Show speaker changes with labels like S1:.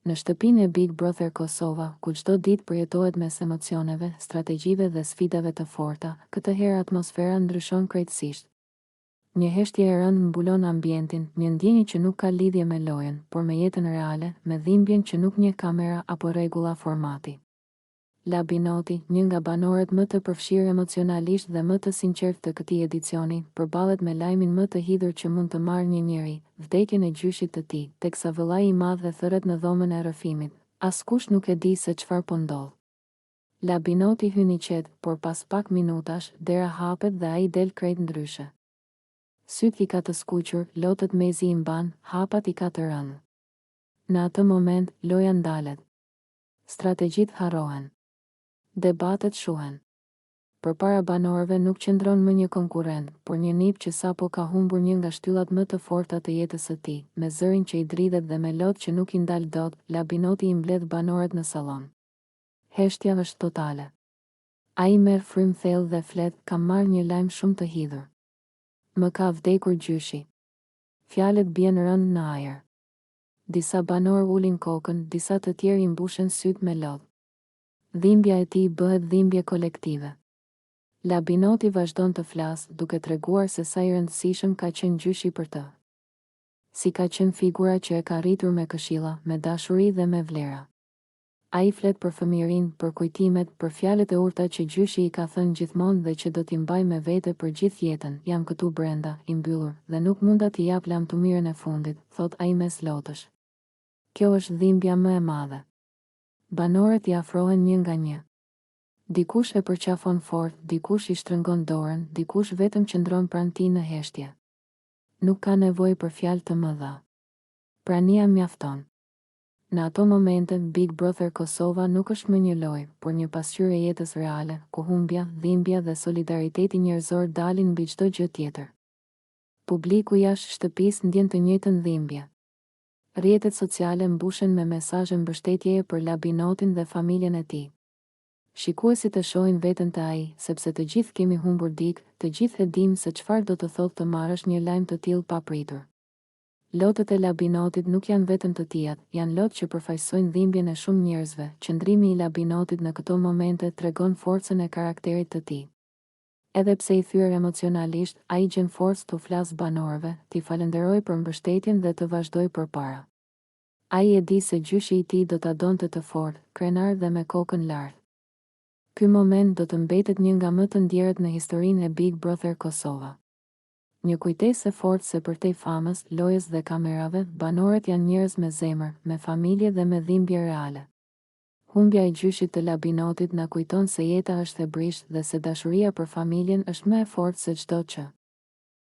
S1: Në shtëpinë e Big Brother Kosova, ku çdo ditë përjetohet mes emocioneve, strategjive dhe sfidave të forta, këtë herë atmosfera ndryshon krejtësisht. Një heshtje e rëndë mbulon ambientin, një ndjenjë që nuk ka lidhje me lojën, por me jetën reale, me dhimbjen që nuk njeh kamera apo rregulla formati. Labinoti, një nga banorët më të përfshirë emocionalisht dhe më të sinqert të këtij edicioni, përballet me lajmin më të hidhur që mund të marrë një njeri, vdekjen e gjyshit të tij, teksa vëllai i madh e thërret në dhomën e rrëfimit. Askush nuk e di se çfarë po ndodh. Labinoti hyn i qetë, por pas pak minutash, dera hapet dhe ai del krejt ndryshe. Syt i ka të skuqur, lotët mezi i mban, hapat i ka të rënë. Në atë moment, loja ndalet. Strategjit harrohen. Debatet shuhen. Përpara banorëve nuk qëndron më një konkurrent, por një nip që sapo ka humbur një nga shtyllat më të forta të jetës së tij, me zërin që i dridhet dhe me lot që nuk i ndal dot, Labinoti i mbledh banorët në sallon. Heshtja është totale. Ai merr frym thellë dhe flet, kam marrë një lajm shumë të hidhur. Më ka vdekur gjyshi. Fjalët bien rënd në ajër. Disa banorë ulin kokën, disa të tjerë i mbushen syt me lodh. Dhimbja e tij bëhet dhimbje kolektive. Labinoti vazhdon të flasë, duke treguar se sa i rëndësishëm ka qenë gjyshi për të. Si ka qenë figura që e ka rritur me këshilla, me dashuri dhe me vlera. Ai flet për fëmijërinë, për kujtimet, për fjalët e urta që gjyshi i ka thënë gjithmonë dhe që do t'i mbaj me vete për gjithë jetën. Jam këtu brenda, i mbyllur, dhe nuk munda t'i jap lamtumirën e fundit, thot ai mes lotësh. Kjo është dhimbja më e madhe. Banorët i afrohen një nga një. Dikush e përqafon fort, dikush i shtrëngon dorën, dikush vetëm qëndron pranë tij në heshtje. Nuk ka nevojë për fjalë të mëdha. Prania mjafton. Në ato momente, Big Brother Kosova nuk është më një lojë, por një pasqyrë e jetës reale, ku humbja, dhimbja dhe solidariteti njerëzor dalin mbi çdo gjë tjetër. Publiku jashtë shtëpisë ndjen të njëjtën dhimbje. Rrjetet sociale mbushen me mesazhe mbështetjeje për Labinotin dhe familjen e tij. Shikuesit e shohin veten të ai, sepse të gjithë kemi humbur dikë, të gjithë e dim se çfarë do të thotë të marrësh një lajm të tillë pa pritur. Lotët e Labinotit nuk janë vetëm të tijat, janë lotë që përfaqësojnë dhimbjen e shumë njerëzve. Qëndrimi i Labinotit në këto momente tregon forcën e karakterit të tij. Edhe pse i thyer emocionalisht, ai gjen forcë të flasë banorëve, t'i falenderojë për mbështetjen dhe të vazhdojë përpara. Ai e di se gjyshi i tij do ta donte të fortë, krenar dhe me kokën lart. Ky moment do të mbetet një nga më të ndjerët në historinë e Big Brother Kosova. Një kujtesë e fortë se përtej famës, lojës dhe kamerave, banorët janë njerëz me zemër, me familje dhe me dhimbje reale. Humbja e gjyshit të Labinotit na kujton se jeta është e brisht dhe se dashuria për familjen është më e fortë se çdo gjë.